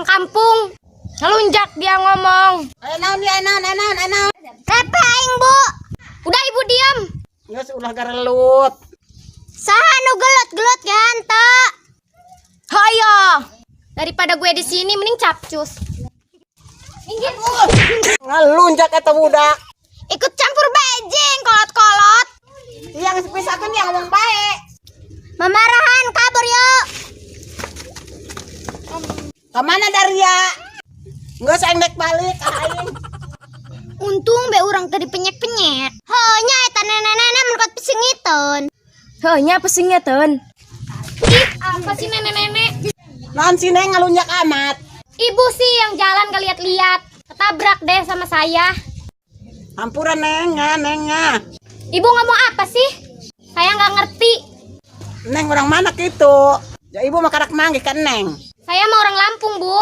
orang kampung. Ngelunjak dia ngomong. Enaun. Kepaing, Bu. Udah Ibu diam. Geus ulah garelut. Saha nu gelut-gelut ganta. Hayo. Daripada gue di sini mending capcus. Minggir. Ngelunjak eta budak. Ikut campur bejeng kolot-kolot. Yang sepisakeun yang ngomong bae. Memarahan kabur yuk. Kemana Daria? Geus aing dek balik aing. Untung be urang tadi penyek-penyek. Heunya eta nenek-nenek mun kot pesingiteun. Heunya pesingiteun. Ih, apa sih nenek-nenek? Naon si Neng ngelunjak amat? Ibu sih yang jalan gak lihat-lihat. Ketabrak deh sama saya. Hampura Nengnya. Ibu ngomong apa sih? Saya nggak ngerti. Neng orang mana gitu? Ya ibu makarak manggih kan Neng. Saya mau orang Lampung, Bu.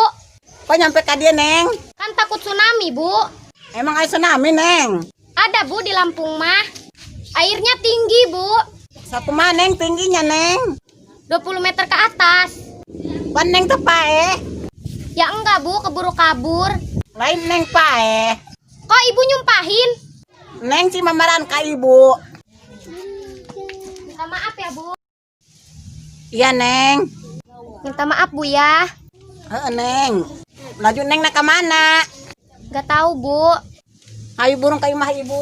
Kok nyampe ka dia Neng? Kan takut tsunami, Bu. Emang aya tsunami Neng? Ada, Bu, di Lampung mah. Airnya tinggi, Bu. Satu mana Neng tingginya Neng? 20 meter ke atas. Pan Neng teh pae. Ya enggak, Bu, keburu kabur. Lain Neng pae. Kok Ibu nyumpahin? Neng si mamaran ka ibu. Minta maaf ya, Bu. Iya Neng. Minta maaf, Bu ya. Heeh Neng. Laju Neng nak ke mana? Gak tahu, Bu. Ayo burung ka imah ibu.